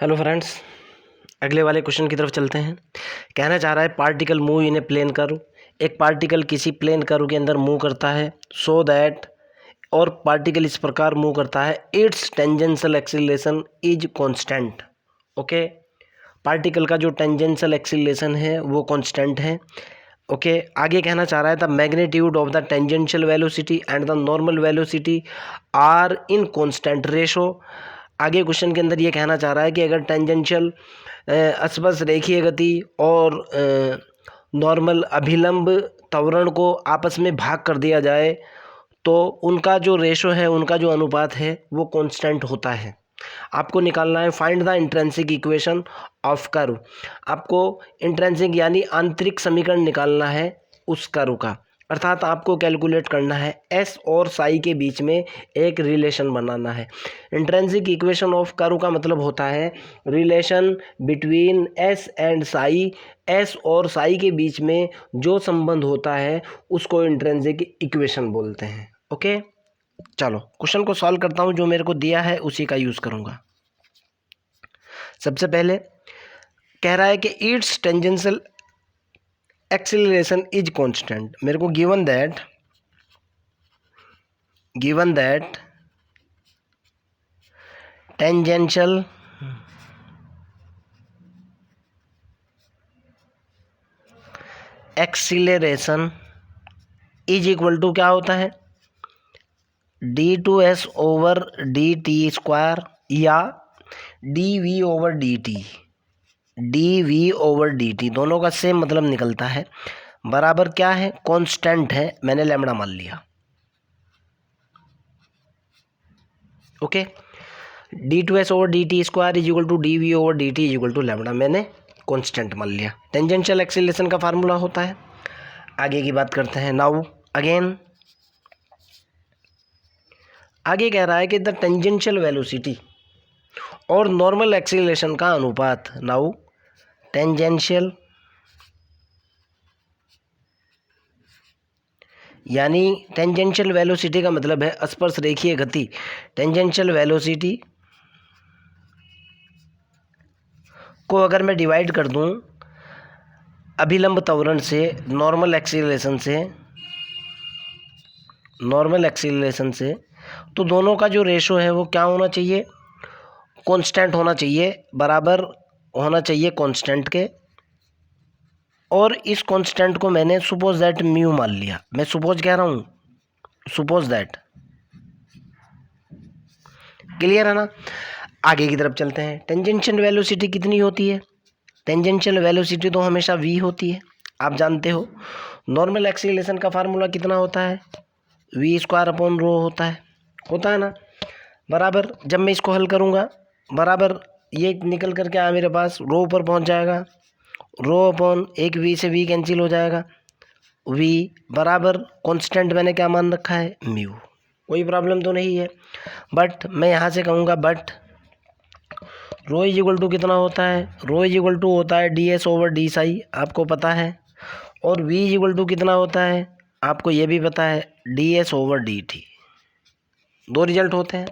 Hello friends, अगले वाले question की तरफ चलते हैं। कहना चाह रहा है particle move in a plane curve. एक पार्टिकल किसी प्लेन कर्व के अंदर मूव करता है सो दैट, और पार्टिकल इस प्रकार मूव करता है it's tangential acceleration is constant. Okay, particle का जो टेंजेंशियल एक्सीलरेशन है वो कांस्टेंट है। ओके, आगे कहना चाह रहा है the magnitude of the tangential velocity and the normal velocity are in constant ratio. आगे क्वेश्चन के अंदर ये कहना चाह रहा है कि अगर टेंजेंशियल अस्पर्श रेखीय गति और नॉर्मल अभिलंब त्वरण को आपस में भाग कर दिया जाए तो उनका जो रेशो है, उनका जो अनुपात है वो कांस्टेंट होता है। आपको निकालना है find the intrinsic equation of curve. आपको इंट्रिंसिक यानी आंतरिक समीकरण निकालना है उस कर्व का, अर्थात आपको कैलकुलेट करना है एस और साई के बीच में एक रिलेशन बनाना है। इंट्रिंसिक इक्वेशन ऑफ कर्व का मतलब होता है relation between S and Sai. S और साई के बीच में जो संबंध होता है उसको इंट्रिंसिक इक्वेशन बोलते हैं। ओके, चलो क्वेश्चन को सॉल्व करता हूँ। जो मेरे को दिया है उसी का यूज़ करूँगा। सबसे पहले कह रहा है कि it's tangential acceleration is constant. मेरे को given that tangential acceleration is equal to क्या होता है, d2s over D T square या dv ओवर डी टी दोनों का सेम मतलब निकलता है। बराबर क्या है, कांस्टेंट है, मैंने लैम्बडा मान लिया। Okay, d2s over D T square is equal to dv over D T is equal to lambda, मैंने कांस्टेंट मान लिया। टेंजेंशियल एक्सीलरेशन का फार्मूला होता है। आगे की बात करते हैं। नाउ अगेन आगे कह रहा है कि द टेंजेंशियल वेलोसिटी और नॉर्मल एक्सीलरेशन का अनुपात। नाउ टेंजेंशियल यानी टेंजेंशियल वेलोसिटी का मतलब है स्पर्श रेखीय गति। टेंजेंशियल वेलोसिटी को अगर मैं डिवाइड कर दूं अभिलंब त्वरण से, नॉर्मल एक्सीलरेशन से, तो दोनों का जो रेशो है वो क्या होना चाहिए, कांस्टेंट होना चाहिए, बराबर होना चाहिए कांस्टेंट के। और इस कांस्टेंट को मैंने सपोज दैट म्यू मान लिया। मैं सपोज कह रहा हूँ, सपोज दैट। क्लियर है ना। आगे की तरफ चलते हैं। टेंजेंशियल वेलोसिटी कितनी होती है, टेंजेंशियल वेलोसिटी तो हमेशा v होती है, आप जानते हो। नॉर्मल एक्सीलरेशन का फार्मूला कितना होता है, v स्क्वायर अपॉन रो होता है ना। बराबर जब मैं इसको हल करूँगा, बराबर ये निकल करके आया मेरे पास, रो ऊपर पहुँच जाएगा, रो अपॉन एक v से v कैंसिल हो जाएगा, v बराबर कांस्टेंट मैंने क्या मान रखा है, म्यू। कोई प्रॉब्लम तो नहीं है। बट मैं यहाँ से कहूँगा but rho is equal to कितना होता है, रो इज इक्वल टू होता है D S over D psi, आपको पता है। और v इज इक्वल टू कितना होता है, आपको ये भी पता है, D S over D T. दो रिजल्ट होते हैं।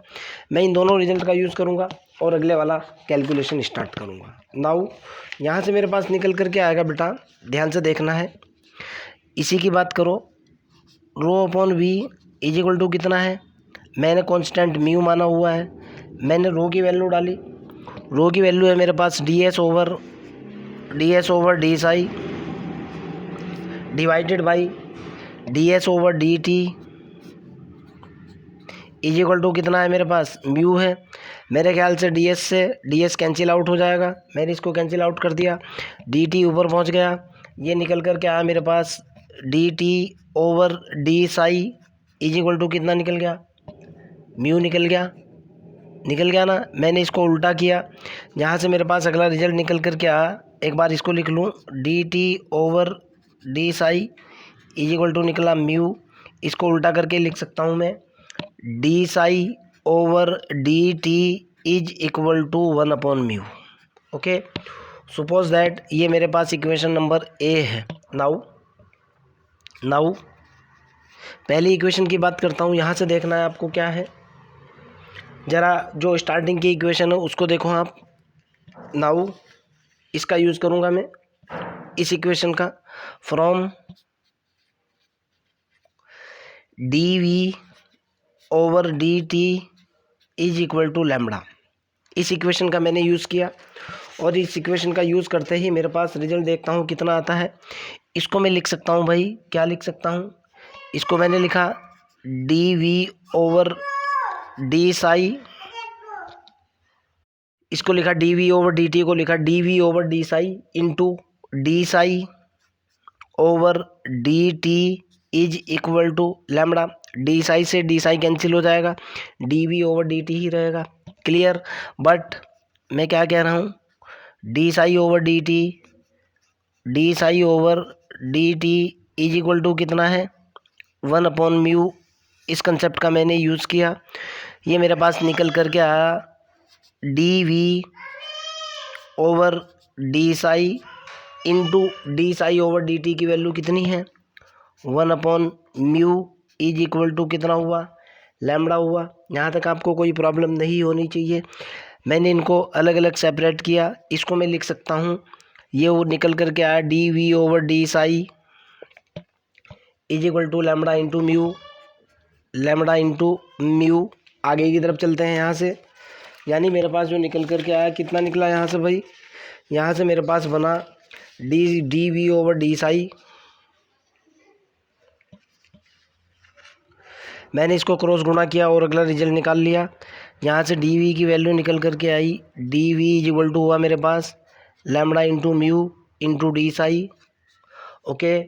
मैं इन दोनों रिजल्ट का यूज़ करूँगा और अगले वाला कैलकुलेशन स्टार्ट करूँगा। नाउ यहाँ से मेरे पास निकल करके आएगा, बेटा ध्यान से देखना है। इसी की बात करो, rho upon we is equal to कितना है, मैंने कांस्टेंट म्यू माना हुआ है, मैंने रो की वैल्यू डाली। रो की वैल्यू है मेरे पास D S over D psi divided by D S over D T is equal to कितना है, मेरे पास म्यू है। मेरे ख्याल से डी एस कैंसिल आउट हो जाएगा, मैंने इसको कैंसिल आउट कर दिया, डी टी ऊपर पहुंच गया, ये निकल कर के आया मेरे पास d t over D psi is equal to कितना निकल गया, म्यू निकल गया ना। मैंने इसको उल्टा किया, यहाँ से मेरे पास अगला रिजल्ट निकल कर के आया, एक बार इसको लिख लूँ, d t over D psi is equal to निकला म्यू। इसको उल्टा करके लिख सकता हूँ मैं, d psi over D T is equal to 1 upon mu. Okay, suppose that ये मेरे पास इक्वेशन नंबर ए है। नाउ पहली इक्वेशन की बात करता हूँ। यहाँ से देखना है आपको क्या है, ज़रा जो स्टार्टिंग की इक्वेशन है उसको देखो आप। नाउ इसका यूज़ करूँगा मैं इस इक्वेशन का, from d v over D T is equal to lambda. इस इक्वेशन का मैंने यूज़ किया और इस इक्वेशन का यूज़ करते ही मेरे पास रिजल्ट देखता हूँ कितना आता है। इसको मैं लिख सकता हूँ भाई, क्या लिख सकता हूँ, इसको मैंने लिखा d v over D psi, इसको लिखा d v over D t को लिखा d v over D psi into d psi over D T is equal to lambda. D psi से डी साई कैंसिल हो जाएगा, d v over D t ही रहेगा। Clear. But मैं क्या कह रहा हूँ, d psi over D t, d psi over D T is equal to कितना है, 1/म्यू। इस कंसेप्ट का मैंने यूज़ किया, ये मेरे पास निकल करके आया d v over D psi into d psi over D t की वैल्यू कितनी है, 1/म्यू इज इक्वल टू कितना हुआ, लैम्बडा हुआ। यहाँ तक आपको कोई प्रॉब्लम नहीं होनी चाहिए। मैंने इनको अलग अलग सेपरेट किया, इसको मैं लिख सकता हूँ, ये वो निकल करके आया d v over D psi is equal to lambda into mu, lambda into mu. आगे की तरफ चलते हैं यहाँ से, यानी मेरे पास जो निकल करके आया कितना निकला यहाँ से भाई, यहाँ से मेरे पास बना d v over D psi. मैंने इसको क्रॉस गुणा किया और अगला रिजल्ट निकाल लिया। यहाँ से डी वी की वैल्यू निकल करके आई, d v is equal to हुआ मेरे पास lambda into mu into d psi. Okay,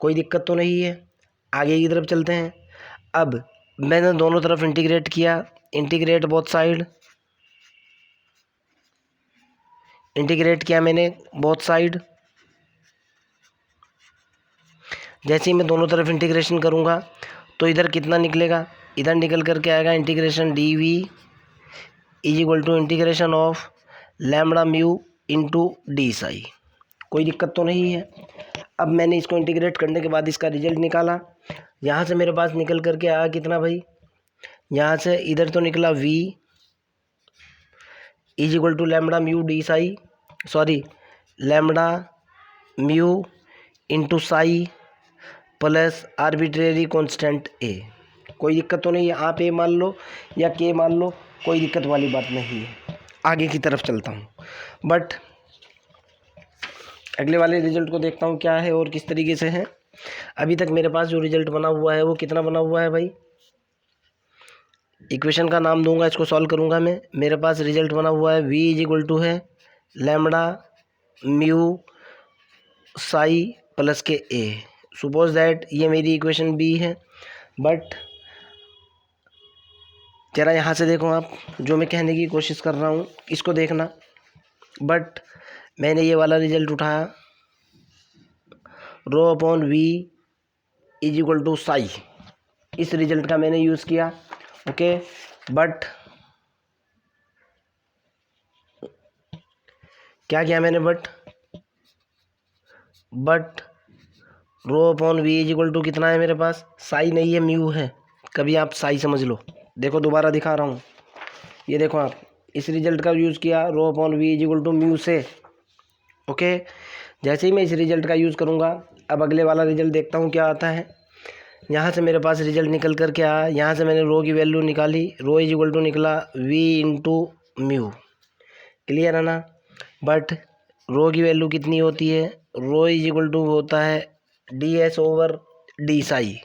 कोई दिक्कत तो नहीं है। आगे की तरफ चलते हैं। अब मैंने दोनों तरफ इंटीग्रेट किया, इंटीग्रेट बोथ साइड, इंटीग्रेट किया मैंने बोथ साइड। जैसे ही मैं दोनों तरफ इंटीग्रेशन करूँगा तो इधर कितना निकलेगा, इधर निकल करके आएगा integration d v is equal to integration of lambda mu into d psi. कोई दिक्कत तो नहीं है। अब मैंने इसको इंटीग्रेट करने के बाद इसका रिजल्ट निकाला, यहाँ से मेरे पास निकल करके आया कितना भाई, यहाँ से इधर तो निकला v is equal to lambda mu d psi, sorry lambda mu into psi plus arbitrary constant a. कोई दिक्कत तो नहीं है, आप ए मान लो या के मान लो, कोई दिक्कत वाली बात नहीं है। आगे की तरफ चलता हूँ, बट अगले वाले रिजल्ट को देखता हूँ क्या है और किस तरीके से है। अभी तक मेरे पास जो रिजल्ट बना हुआ है वो कितना बना हुआ है भाई, इक्वेशन का नाम दूंगा, इसको सॉल्व करूंगा मैं। मेरे पास रिजल्ट बना हुआ है v इज इक्वल टू है lambda mu psi plus k A. Suppose that ये मेरी इक्वेशन बी है, बट जरा यहाँ से देखो आप, जो मैं कहने की कोशिश कर रहा हूँ इसको देखना। बट मैंने ये वाला रिजल्ट उठाया, rho upon we is equal to psi, इस रिजल्ट का मैंने यूज़ किया। ओके, बट क्या किया मैंने, but rho upon we is equal to कितना है मेरे पास, साई नहीं है म्यू है। कभी आप साई समझ लो। देखो दोबारा दिखा रहा हूँ, ये देखो आप, इस रिजल्ट का यूज़ किया rho upon we is equal to mu से। ओके, जैसे ही मैं इस रिजल्ट का यूज़ करूँगा, अब अगले वाला रिजल्ट देखता हूँ क्या आता है। यहाँ से मेरे पास रिजल्ट निकल कर के आया, यहाँ से मैंने रो की वैल्यू निकाली, रो इज इक्वल टू निकला वी इंटू म्यू। क्लियर है ना। बट रो की वैल्यू कितनी होती है, रो इज इक्वल टू होता है D S over D Sai.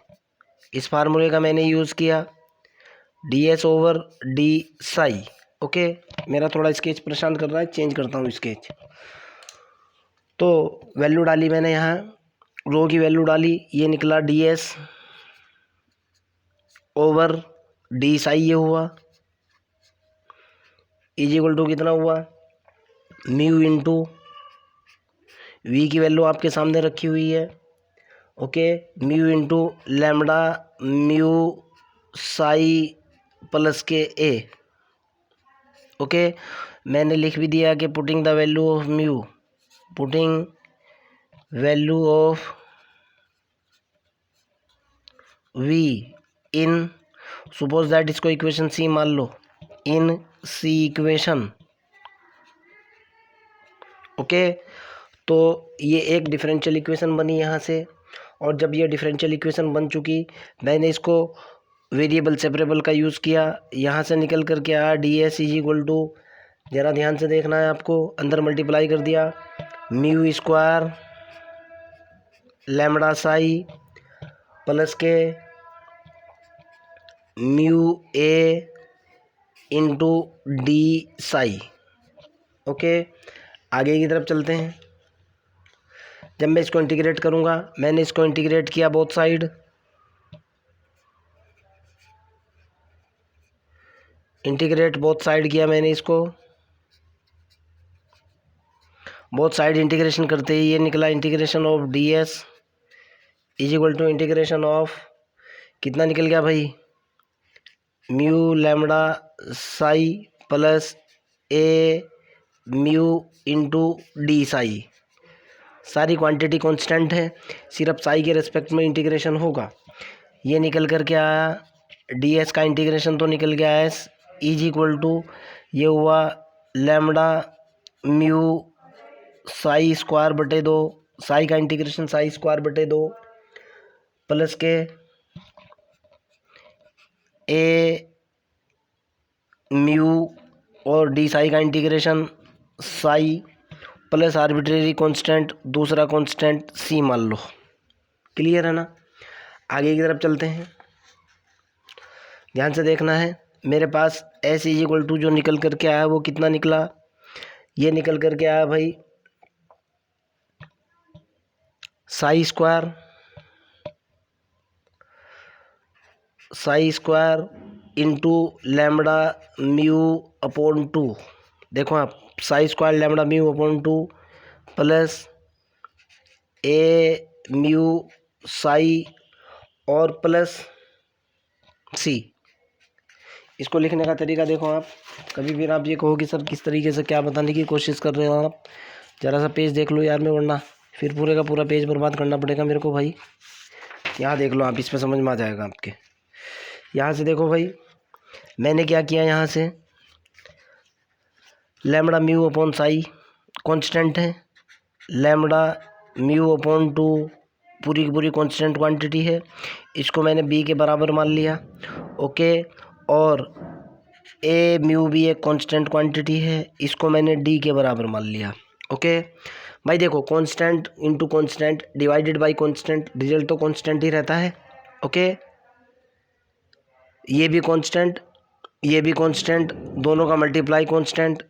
इस फार्मूले का मैंने यूज़ किया, D S over D psi. Okay, मेरा थोड़ा स्केच परेशान कर रहा है, चेंज करता हूँ स्केच। तो वैल्यू डाली मैंने, यहाँ रो की वैल्यू डाली, ये निकला d S over D psi, ये हुआ इज इक्वल टू कितना हुआ, म्यू इंटू वी की वैल्यू आपके सामने रखी हुई है। Okay, mu into lambda mu psi plus k a. Okay, मैंने लिख भी दिया कि putting the value of mu, putting value of v in, suppose that इसको इक्वेशन सी मान लो, इन सी इक्वेशन ओके, तो ये एक डिफरेंशियल इक्वेशन बनी यहाँ से, और जब ये डिफरेंशियल इक्वेशन बन चुकी, मैंने इसको वेरिएबल सेपरेबल का यूज़ किया, यहाँ से निकल कर के आया d s is equal to, ज़रा ध्यान से देखना है आपको, अंदर मल्टीप्लाई कर दिया mu square lambda psi plus के mu A into d psi. Okay, आगे की तरफ चलते हैं। जब मैं इसको इंटीग्रेट करूँगा, मैंने इसको इंटीग्रेट किया both side, integrate both side किया मैंने इसको, बोथ साइड इंटीग्रेशन करते ही ये निकला integration of d s is equal to integration of, कितना निकल गया भाई, mu lambda psi plus a mu into d psi. सारी क्वांटिटी कांस्टेंट है, सिर्फ साई के रेस्पेक्ट में इंटीग्रेशन होगा। ये निकल कर के आया डी एस का इंटीग्रेशन तो निकल गया एस इज इक्वल टू, ये हुआ लैम्बडा म्यू साई स्क्वायर बटे 2, साई का इंटीग्रेशन साई स्क्वायर बटे 2 प्लस के ए म्यू और डी साई का integration Sai plus arbitrary constant, दूसरा कांस्टेंट सी मान लो। क्लियर है ना? आगे की तरफ चलते हैं, ध्यान से देखना है। मेरे पास एस इज इक्वल टू जो निकल करके आया वो कितना निकला, ये निकल करके आया भाई psi square into lambda mu upon 2। देखो आप, psi square lambda mu upon 2 plus a mu psi और प्लस सी। इसको लिखने का तरीका देखो आप, कभी भी आप ये कहो कि सर किस तरीके से क्या बताने की कोशिश कर रहे हो आप, ज़रा सा पेज देख लो यार, मैं वरना फिर पूरे का पूरा पेज बर्बाद करना पड़ेगा मेरे को भाई। यहाँ देख लो आप, इस पर समझ में आ जाएगा आपके। यहाँ से देखो भाई, मैंने क्या किया, यहाँ से lambda mu upon Sai constant है, लैम्बडा म्यू अपॉन 2 पूरी की पूरी कांस्टेंट क्वांटिटी है, इसको मैंने बी के बराबर मान लिया। ओके, और ए म्यू भी एक कांस्टेंट क्वांटिटी है, इसको मैंने डी के बराबर मान लिया। ओके भाई, देखो constant into constant divided by constant, result तो कांस्टेंट ही रहता है। ओके, ये भी कांस्टेंट, ये भी कांस्टेंट, दोनों का मल्टीप्लाई कांस्टेंट,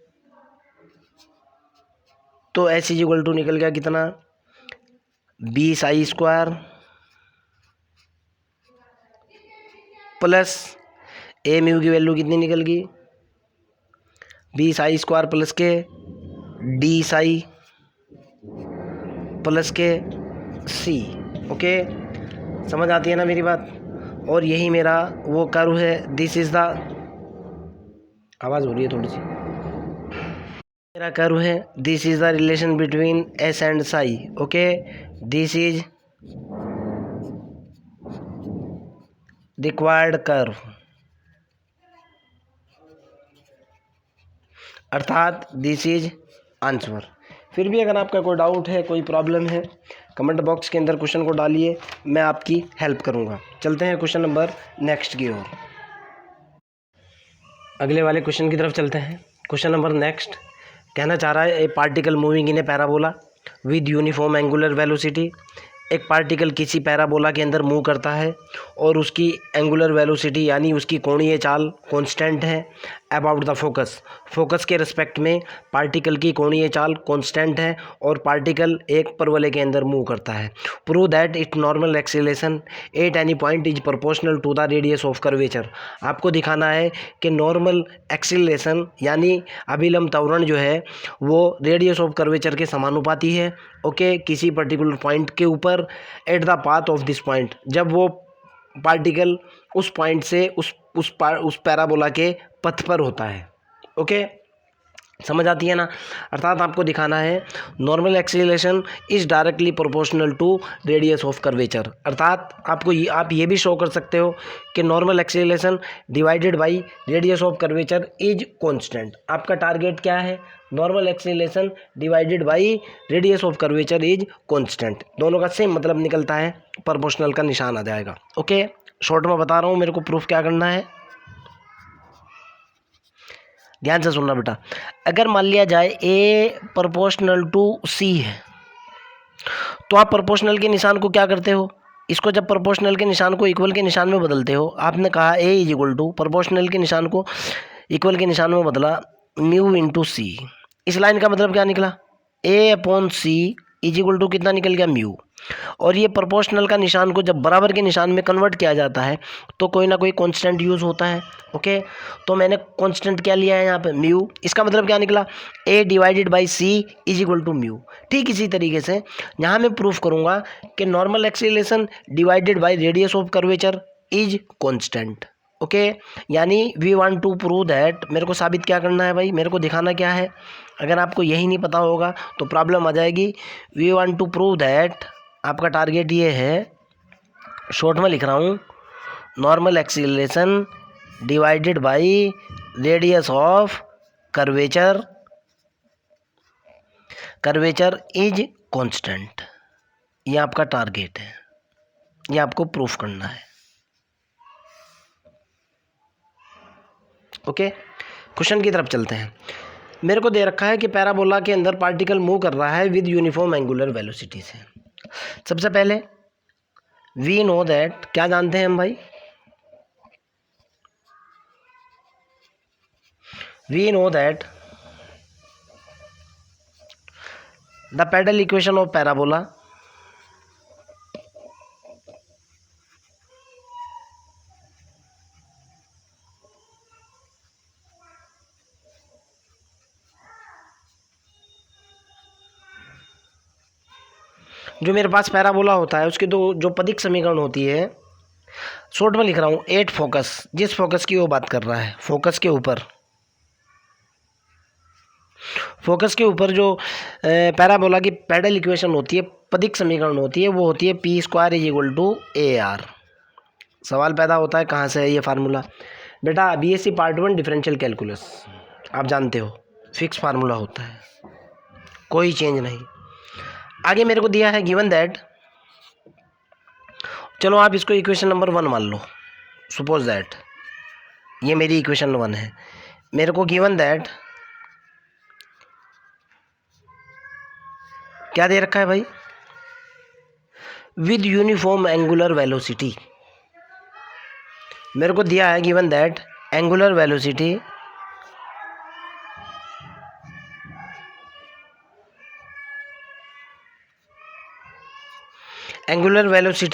तो एस इज इक्वल टू निकल गया कितना, B Sai square plus a mu की वैल्यू कितनी निकल गई, बी साई स्क्वायर प्लस के डी साई प्लस के सी। ओके, समझ आती है ना मेरी बात? और यही मेरा वो कर्व है, दिस इज़ द, आवाज़ हो रही है थोड़ी सी, मेरा कर्व है, this is the relation between S and Sai. Okay, this is required curve, अर्थात दिस इज आंसर। फिर भी अगर आपका कोई डाउट है, कोई प्रॉब्लम है, कमेंट बॉक्स के अंदर क्वेश्चन को डालिए, मैं आपकी हेल्प करूंगा। चलते हैं क्वेश्चन नंबर नेक्स्ट की ओर, अगले वाले क्वेश्चन की तरफ चलते हैं। क्वेश्चन नंबर नेक्स्ट कहना चाह रहा है, ए particle moving in A parabola with uniform angular velocity. एक पार्टिकल किसी पैराबोला के अंदर मूव करता है और उसकी एंगुलर वेलोसिटी यानी उसकी कोणीय चाल कांस्टेंट है अबाउट द फोकस। फोकस के रिस्पेक्ट में पार्टिकल की कोणीय चाल कांस्टेंट है और पार्टिकल एक परवलय के अंदर मूव करता है। Prove that it normal acceleration at any point is proportional to the radius of curvature. आपको दिखाना है कि नॉर्मल एक्सीलरेशन यानी अभिलंब त्वरण जो है वो रेडियस ऑफ कर्वेचर के समानुपाती है। ओके, किसी पर्टिकुलर पॉइंट के ऊपर at the path of this point, जब वो पार्टिकल उस पॉइंट से उस पैराबोला के पथ पर होता है। ओके, समझ आती है ना। अर्थात आपको दिखाना है normal acceleration is directly proportional to radius of curvature. अर्थात आपको आप ये भी शो कर सकते हो कि normal acceleration divided by radius of curvature is constant. आपका टारगेट क्या है? Normal acceleration divided by radius of curvature is constant. दोनों का सेम मतलब निकलता है, प्रोपोर्शनल का निशान आ जाएगा। ओके, शॉर्ट में बता रहा हूँ, मेरे को प्रूफ क्या करना है, ध्यान से सुनना बेटा। अगर मान लिया जाए ए प्रोपोर्शनल टू सी है, तो आप प्रोपोर्शनल के निशान को क्या करते हो? इसको जब प्रोपोर्शनल के निशान को इक्वल के निशान में बदलते हो, आपने कहा ए इज इक्वल टू प्रोपोर्शनल के निशान को इक्वल के निशान में बदला म्यू इंटू सी। इस लाइन का मतलब क्या निकला? A upon c is equal to कितना निकल गया? म्यू। और ये प्रोपोर्शनल का निशान को जब बराबर के निशान में कन्वर्ट किया जाता है तो कोई ना कोई कांस्टेंट यूज़ होता है। ओके, तो मैंने कांस्टेंट क्या लिया है यहाँ पे? म्यू। इसका मतलब क्या निकला? A divided by c is equal to mu. ठीक इसी तरीके से यहाँ मैं प्रूफ करूँगा कि normal acceleration divided by radius of curvature is constant. Okay, यानी we want to prove that, मेरे को साबित क्या करना है भाई, मेरे को दिखाना क्या है। अगर आपको यही नहीं पता होगा तो प्रॉब्लम आ जाएगी। We want to prove that, आपका टारगेट ये है, शॉर्ट में लिख रहा हूँ, normal acceleration divided by radius of curvature is constant. ये आपका टारगेट है, ये आपको प्रूफ करना है। ओके, क्वेश्चन की तरफ चलते हैं। मेरे को दे रखा है कि पैराबोला के अंदर पार्टिकल मूव कर रहा है विद यूनिफॉर्म एंगुलर वेलोसिटी से। सबसे पहले वी नो दैट, क्या जानते हैं हम भाई? We know that the pedal equation of parabola जो मेरे पास पैराबोला होता है उसके दो जो पदिक समीकरण होती है, शॉर्ट में लिख रहा हूँ, एट फोकस, जिस फोकस की वो बात कर रहा है, फोकस के ऊपर जो पैराबोला की पेडल इक्वेशन होती है, पदिक समीकरण होती है, वो होती है p square is equal to a r. सवाल पैदा होता है कहाँ से है ये फार्मूला? बेटा बीएससी पार्ट 1 डिफरेंशियल कैलकुलस, आप जानते हो फिक्स फार्मूला होता है, कोई चेंज नहीं। आगे मेरे को दिया है गिवन दैट, चलो आप इसको इक्वेशन नंबर 1 मान लो, सपोज दैट ये मेरी इक्वेशन 1 है। मेरे को गिवन दैट क्या दे रखा है भाई? With uniform angular velocity. मेरे को दिया है given that angular velocity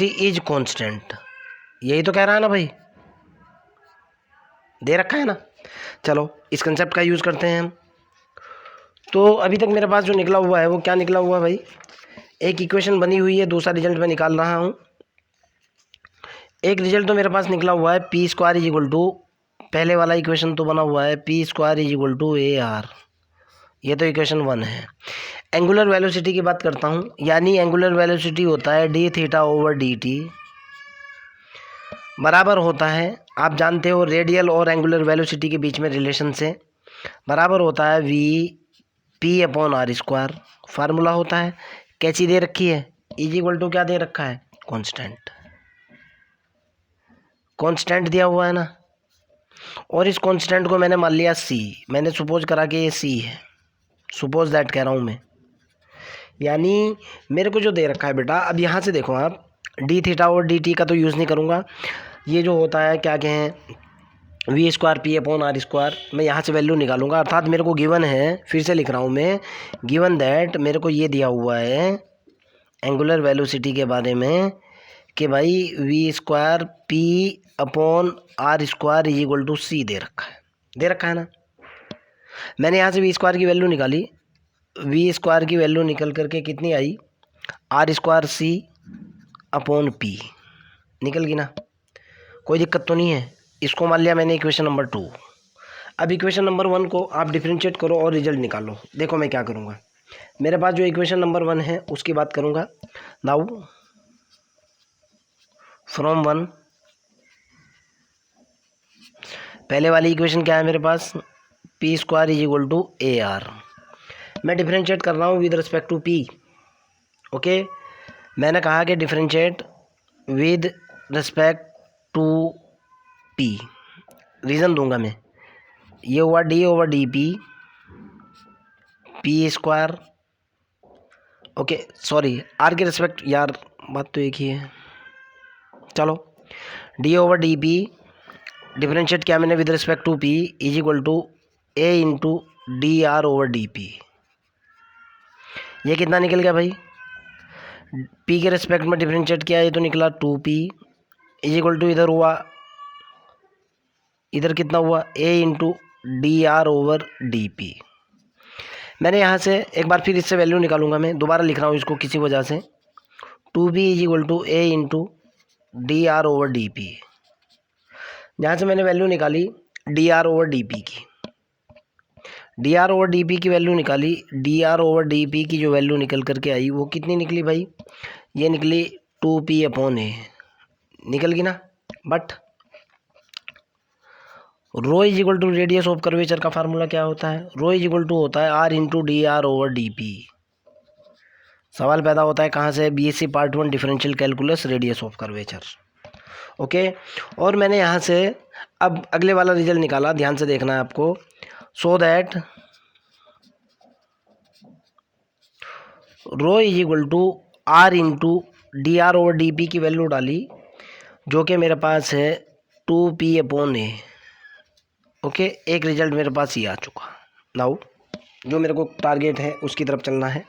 is constant. यही तो कह रहा है ना भाई, दे रखा है ना। चलो इस कंसेप्ट का यूज़ करते हैं हम। तो अभी तक मेरे पास जो निकला हुआ है वो क्या निकला हुआ है भाई? एक इक्वेशन बनी हुई है, दूसरा रिजल्ट मैं निकाल रहा हूँ। एक रिजल्ट तो मेरे पास निकला हुआ है p square is equal to, पहले वाला इक्वेशन तो बना हुआ है p square is equal to a r, ये तो इक्वेशन 1 है। एंगुलर वेलोसिटी की बात करता हूँ, यानी एंगुलर वेलोसिटी होता है D theta over D T, बराबर होता है, आप जानते हो रेडियल और एंगुलर वेलोसिटी के बीच में रिलेशन से, बराबर होता है v p upon r square. Formula होता है, कैसी दे रखी है? इज इक्वल टू क्या दे रखा है? कांस्टेंट। कांस्टेंट दिया हुआ है ना, और इस कांस्टेंट को मैंने मान लिया सी, मैंने सपोज करा कि ये सी है, सपोज दैट कह रहा हूँ मैं। यानी मेरे को जो दे रखा है बेटा, अब यहाँ से देखो आप, डी थीटा और डी टी का तो यूज़ नहीं करूँगा, ये जो होता है क्या कहें, v square p upon r square, मैं यहाँ से वैल्यू निकालूंगा। अर्थात मेरे को गिवन है, फिर से लिख रहा हूँ मैं, गिवन दैट मेरे को ये दिया हुआ है एंगुलर वेलोसिटी के बारे में कि भाई v square p upon r square is equal to c दे रखा है ना। मैंने यहाँ से वी स्क्वायर की वैल्यू निकाली, वी स्क्वायर की वैल्यू निकल करके कितनी आई? R square c upon p निकल गई ना, कोई दिक्कत तो नहीं है। इसको मान लिया मैंने इक्वेशन नंबर 2। अब इक्वेशन नंबर 1 को आप डिफरेंशिएट करो और रिजल्ट निकालो। देखो मैं क्या करूँगा, मेरे पास जो इक्वेशन नंबर 1 है उसकी बात करूँगा। नाउ फ्रॉम 1, पहले वाली इक्वेशन क्या है मेरे पास, p square is equal to a r. मैं डिफरेंशिएट कर रहा हूँ with respect to p. Okay, मैंने कहा कि differentiate with respect to p, reason दूंगा मैं। ये हुआ d over d p, p square, okay sorry r के रिस्पेक्ट, यार बात तो एक ही है। चलो, d over d p differentiate किया मैंने with respect to p is equal to a into d r over d p. ये कितना निकल गया भाई, पी के रिस्पेक्ट में डिफरेंशिएट किया, ये तो निकला 2p इज इक्वल टू इधर हुआ, इधर कितना हुआ a into d r over d P. मैंने यहाँ से एक बार फिर इससे वैल्यू निकालूंगा, मैं दोबारा लिख रहा हूँ इसको किसी वजह से। 2p is equal to a into d r over d p. यहाँ से मैंने वैल्यू निकाली d r over d p की, d r over d p की वैल्यू निकाली। D r over d p की जो वैल्यू निकल करके आई वो कितनी निकली भाई, ये निकली 2p अपॉन ए, निकल गई ना। But rho is equal to radius of curvature का फार्मूला क्या होता है, रो इज इक्वल टू होता है r into d r over d p. सवाल पैदा होता है कहाँ से, BSc part 1 differential calculus radius of curvature. Okay, और मैंने यहाँ से अब अगले वाला रिजल्ट निकाला, ध्यान से देखना है आपको। So that rho is equal to r into d r over d p की वैल्यू डाली, जो कि मेरे पास है 2p अपॉन ए। ओके, एक रिजल्ट मेरे पास ये आ चुका। नाउ जो मेरे को टारगेट है उसकी तरफ चलना है।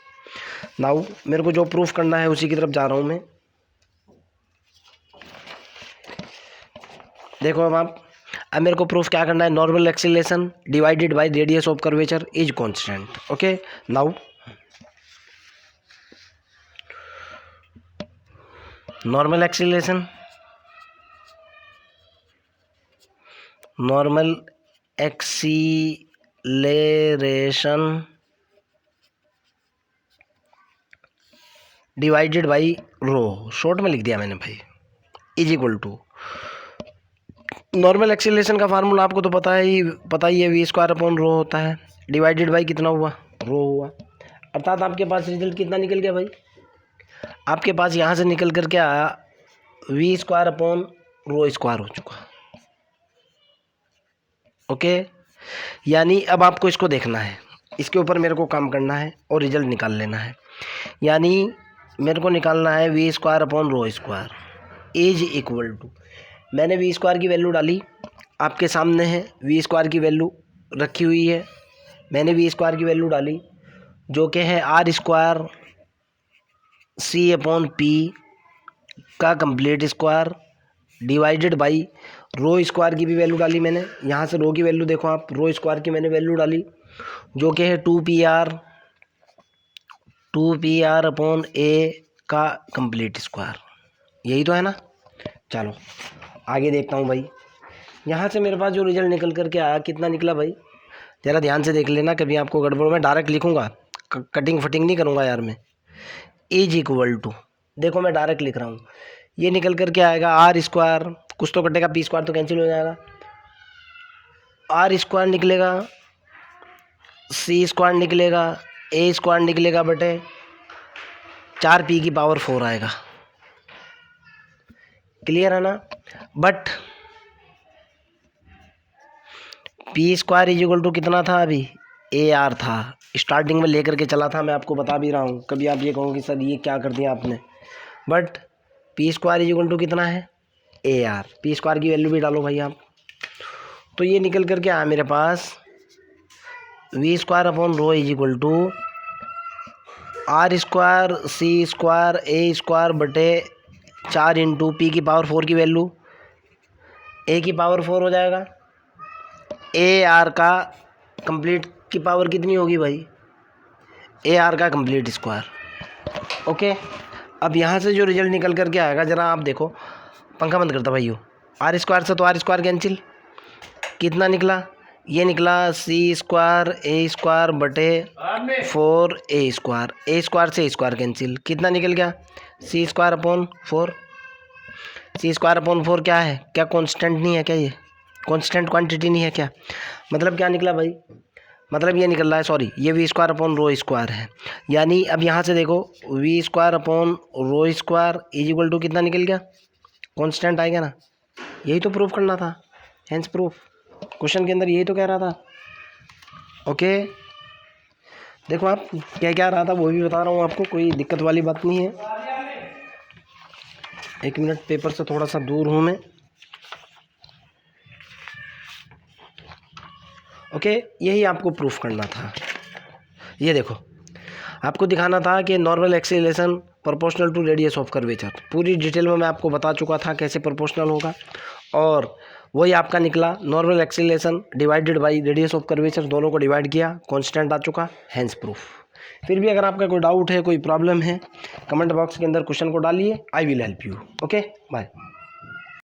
नाउ मेरे को जो प्रूफ करना है उसी की तरफ जा रहा हूँ मैं। देखो अब मेरे को प्रूफ क्या करना है, normal acceleration divided by radius of curvature is constant. Okay, now normal acceleration, normal acceleration divided by rho, short में लिख दिया मैंने भाई, is equal to normal acceleration का फार्मूला आपको तो पता ही है, वी स्क्वायर अपॉन रो होता है, डिवाइडेड बाई कितना हुआ, रो हुआ। अर्थात आपके पास रिजल्ट कितना निकल गया भाई, आपके पास यहाँ से निकल कर क्या आया, v square upon rho square हो चुका। ओके, यानी अब आपको इसको देखना है, इसके ऊपर मेरे को काम करना है और रिजल्ट निकाल लेना है। यानी मेरे को निकालना है v square upon rho square is equal to, मैंने वी स्क्वायर की वैल्यू डाली, आपके सामने है वी स्क्वायर की वैल्यू रखी हुई है, मैंने वी स्क्वायर की वैल्यू डाली जो कि है r square c upon p का complete square divided by rho square की भी वैल्यू डाली मैंने। यहाँ से रो की वैल्यू देखो आप, रो स्क्वायर की मैंने वैल्यू डाली जो कि है 2pr अपॉन ए का कंप्लीट स्क्वायर, यही तो है ना। चलो आगे देखता हूँ भाई, यहाँ से मेरे पास जो रिजल्ट निकल करके आया कितना निकला भाई, ज़रा ध्यान से देख लेना, कभी आपको गड़बड़, मैं डायरेक्ट लिखूँगा, कटिंग फटिंग नहीं करूँगा यार मैं। इज इक्वल टू, देखो मैं डायरेक्ट लिख रहा हूँ, ये निकल करके आएगा आर स्क्वायर, कुछ तो कटेगा, पी स्क्वायर तो कैंसिल हो जाएगा, आर स्क्वायर निकलेगा, सी स्क्वायर निकलेगा, ए स्क्वायर निकलेगा बटे 4p की पावर 4 आएगा। क्लियर है ना। But p square is equal to कितना था, अभी ए आर था, स्टार्टिंग में लेकर के चला था, मैं आपको बता भी रहा हूँ, कभी आप ये कहोगे सर ये क्या कर दिया आपने। But p square is equal to कितना है, ए आर, पी स्क्वायर की वैल्यू भी डालो भाई आप, तो ये निकल करके आया मेरे पास v square upon rho is equal to r square c square a square बटे 4 इंटू पी की पावर 4 की वैल्यू ए की पावर 4 हो जाएगा, ए आर का कंप्लीट की पावर कितनी होगी भाई, ए आर का कंप्लीट स्क्वायर। ओके, अब यहाँ से जो रिजल्ट निकल करके आएगा, ज़रा आप देखो, पंखा बंद करता भाइयों, आर स्क्वायर से तो आर स्क्वायर कैंसिल, कितना निकला, ये निकला c² a² बटे 4a², a² से a² कैंसिल, कितना निकल गया c²/4। c²/4 क्या है, क्या कांस्टेंट नहीं है क्या, ये कांस्टेंट क्वांटिटी नहीं है क्या, मतलब क्या निकला भाई, मतलब ये निकल रहा है, सॉरी ये v²/ρ² है। यानी अब यहाँ से देखो v²/ρ² इज इक्वल टू कितना निकल गया, कांस्टेंट आएगा ना, यही तो प्रूफ करना था, हेंस प्रूफ, क्वेश्चन के अंदर यही तो कह रहा था। ओके देखो आप क्या क्या रहा था वो भी बता रहा हूँ आपको, कोई दिक्कत वाली बात नहीं है। एक मिनट, पेपर से थोड़ा सा दूर हूँ मैं। ओके यही आपको प्रूफ करना था। ये देखो आपको दिखाना था कि normal acceleration proportional to radius of curvature, पूरी डिटेल में मैं आपको बता चुका था कैसे प्रोपोर्शनल होगा, और वही आपका निकला normal acceleration divided by radius of curvature, दोनों को डिवाइड किया, कांस्टेंट आ चुका, हेंस प्रूफ। फिर भी अगर आपका कोई डाउट है, कोई प्रॉब्लम है, कमेंट बॉक्स के अंदर क्वेश्चन को डालिए, I will help you. Okay bye.